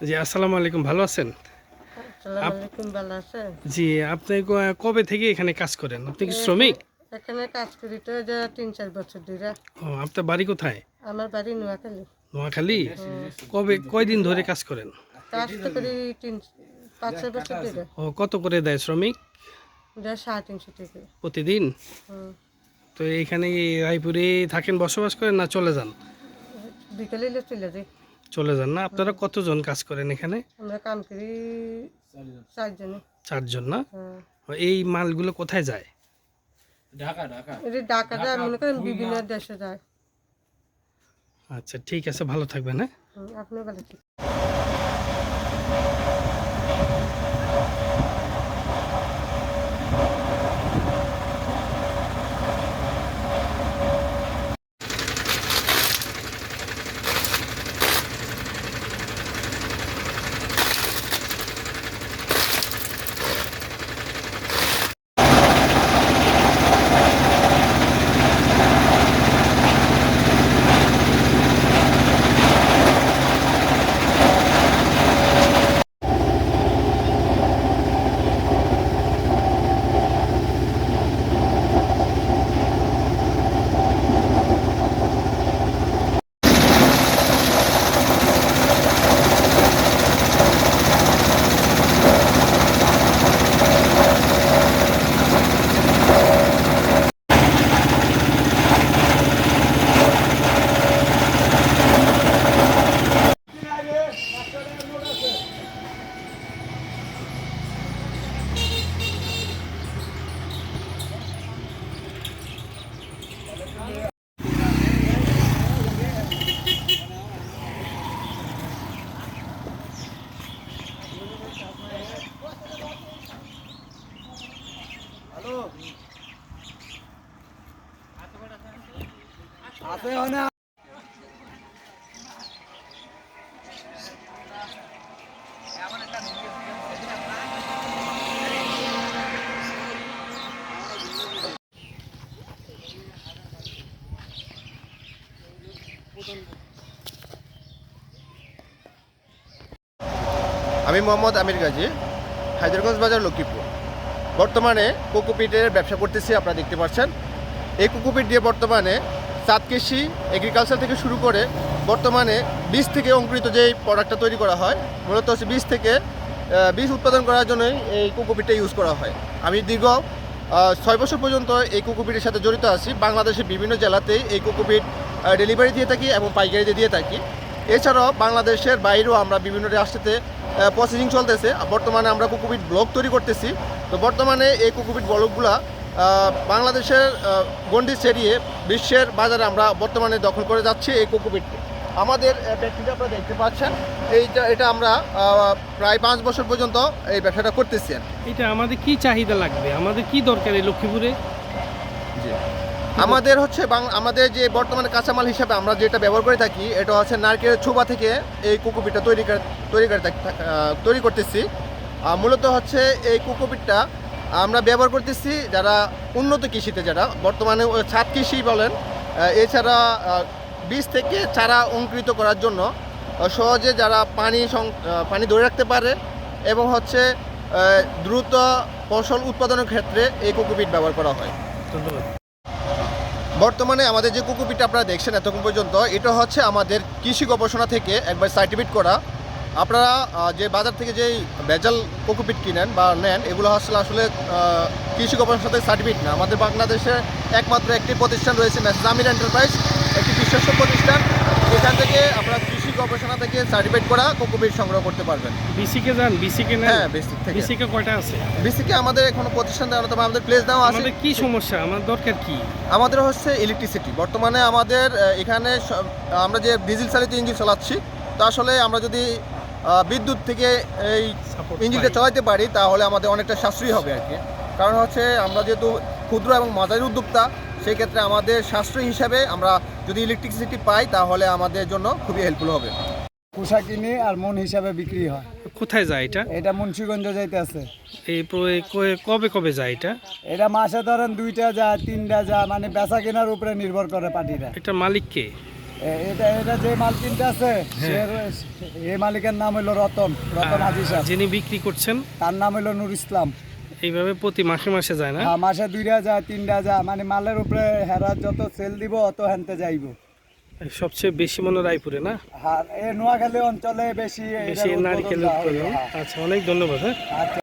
জি, আসসালামু আলাইকুম। ভালো আছেন? আসসালামু আলাইকুম, ভালো আছেন? জি, আপনি কবে থেকে এখানে কাজ করেন? আপনি কি এখানে শ্রমিক? এখানে কাজ করি তো যে ৩-৪ বছর ধরে। ও, আপনার বাড়ি কোথায়? আমার বাড়ি নোয়াখালী। নোয়াখালী? কয়দিন ধরে কাজ করেন? কাজ তো করি ৫-৬ বছর ধরে। ও, কত করে দেয় শ্রমিক? যে ৩50 টাকা। প্রতিদিন? হুম। তো এইখানে কি রায়পুরে থাকেন, বসবাস করেন না চলে যান? বিকেলে এলে চলে যাই। চলে যান না? আপনারা কতজন কাজ করেন এখানে? আমরা কাম করি ৪ জনে। ৪ জন না? হ্যাঁ। এই মালগুলো কোথায় যায়? এটা ঢাকা যায়, মনে করেন বিভিন্ন দেশে যায়। আচ্ছা, ঠিক আছে, ভালো থাকবেন, হ্যাঁ? আপনিও ভালো ঠিক। আমি মোহাম্মদ আমির গাজী, হায়দ্রারগঞ্জ বাজার, লক্ষ্মীপুর। বর্তমানে কোকোপিটের ব্যবসা করতেছি, আপনারা দেখতে পাচ্ছেন। এই কোকোপিট দিয়ে বর্তমানে চাঁদ কৃষি, এগ্রিকালচার থেকে শুরু করে বর্তমানে বীজ থেকে অঙ্কুরিত যেই প্রোডাক্টটা তৈরি করা হয়, মূলত হচ্ছে বীজ উৎপাদন করার জন্যই এই কোকোপিটটা ইউজ করা হয়। আমি দীর্ঘ ৬ বছর পর্যন্ত এই কোকোপিটের সাথে জড়িত আছি। বাংলাদেশের বিভিন্ন জেলাতেই এই কোকোপিট ডেলিভারি দিয়ে থাকি এবং পাইকারিতে দিয়ে থাকি। এছাড়াও বাংলাদেশের বাইরেও আমরা বিভিন্ন রাষ্ট্রেতে প্রসেসিং চলতেছে। বর্তমানে আমরা কোকোপিট ব্লক তৈরি করতেছি। তো বর্তমানে এই কোকোপিট ব্লকগুলা বাংলাদেশের গণ্ডি ছাড়িয়ে বিশ্বের বাজারে আমরা বর্তমানে দখল করে যাচ্ছি এই কোকোপিটকে। আমাদের ব্যক্তিটা আপনারা দেখতে পাচ্ছেন, এটা আমরা প্রায় ৫ বছর পর্যন্ত এই ব্যবসাটা করতেছি। এটা আমাদের কি চাহিদা লাগবে? আমাদের কি দরকার এই লক্ষ্মীপুরে? জি, আমাদের হচ্ছে আমাদের যে বর্তমানে কাঁচামাল হিসাবে আমরা যেটা ব্যবহার করে থাকি, এটা হচ্ছে নারকেলের ছোবা থেকে এই কোকোপিটটা তৈরি করতেছি। মূলত হচ্ছে এই কোকোপিটটা আমরা ব্যবহার করতেছি যারা উন্নত কৃষিতে, যারা বর্তমানে ছাদ কৃষি বলেন, এছাড়া বীজ থেকে চারা অঙ্কুরিত করার জন্য সহজে যারা পানি ধরে রাখতে পারে এবং হচ্ছে দ্রুত ফসল উৎপাদনের ক্ষেত্রে এই কোকোপিট ব্যবহার করা হয়। ধন্যবাদ। বর্তমানে আমাদের যে কোকোপিটটা আপনারা দেখছেন এতক্ষণ পর্যন্ত, এটা হচ্ছে আমাদের কৃষি গবেষণা থেকে একবার সার্টিফিকেট করা। আপনারা যে বাজার থেকে যেই ভেজাল কোকোপিট কিনেন বা নেন, এগুলো আসলে কৃষি গবেষণা থেকে সার্টিফিকেট না। আমাদের বাংলাদেশে একমাত্র একটি প্রতিষ্ঠান রয়েছে, মেসার্স আমির এন্টারপ্রাইজ, একটি বিশ্বস্ত প্রতিষ্ঠান। এখান থেকে আপনারা কৃষি গবেষণা থেকে সার্টিফিকেট করা কোকোপিট সংগ্রহ করতে পারবেন। বিসিকে যান? বিসিকে নেন? হ্যাঁ, বেসিক থেকে। বিসিকে কয়টা আছে? বেসিকে আমাদের এখনো প্রতিষ্ঠান দেওয়া, তবে আমাদের প্লেস দেওয়া আছে। আমাদের কি সমস্যা? আমার দরকার কি? আমাদের হচ্ছে ইলেকট্রিসিটি। বর্তমানে আমাদের এখানে আমরা যে ডিজেল চালিত ইঞ্জিন চালাচ্ছি, তো আসলে আমরা যদি বিদ্যুৎ থেকে এই ইঞ্জিনটা চালাতে পারি তাহলে আমাদের অনেকটা সাশ্রয়ী হবে আর কি। কারণ হচ্ছে আমরা যেহেতু ক্ষুদ্র এবং মাঝারি উদ্যোক্তা, সেই ক্ষেত্রে আমাদের সাশ্রয়ী হিসাবে আমরা যদি ইলেকট্রিসিটি পাই তাহলে আমাদের জন্য খুবই হেল্পফুল হবে। পোশাক কিনে আর মন হিসাবে বিক্রি হয়। কোথায় যায় এটা? এটা মুন্সিগঞ্জ যাইতে আছে। কবে কবে যায় এটা? এটা মাসে ধরেন 2টা যায় 3টা যায়, মানে বেচা কেনার উপরে নির্ভর করে পার্টিরা। এটা মালিক কে? এটা এটা যে মাল কিনতে আছে এই মালিকের নাম হলো রতন হাজি সাহেব। যিনি বিক্রি করছেন তার নাম হলো নুর ইসলাম। এইভাবে প্রতি মাসে মাসে যায় না? হ্যাঁ, মাসে 2টা যায় 3টা যায়, মানে মালের উপরে হেরা যত সেল দিব অত হেনতে যাইব। সবচেয়ে বেশি মনে হয় রায়পুরে না? আর এই নোয়াখালী অঞ্চলে বেশি বেশি নারকেল উৎপাদন। আচ্ছা, অনেক ধন্যবাদ। হ্যাঁ। আচ্ছা।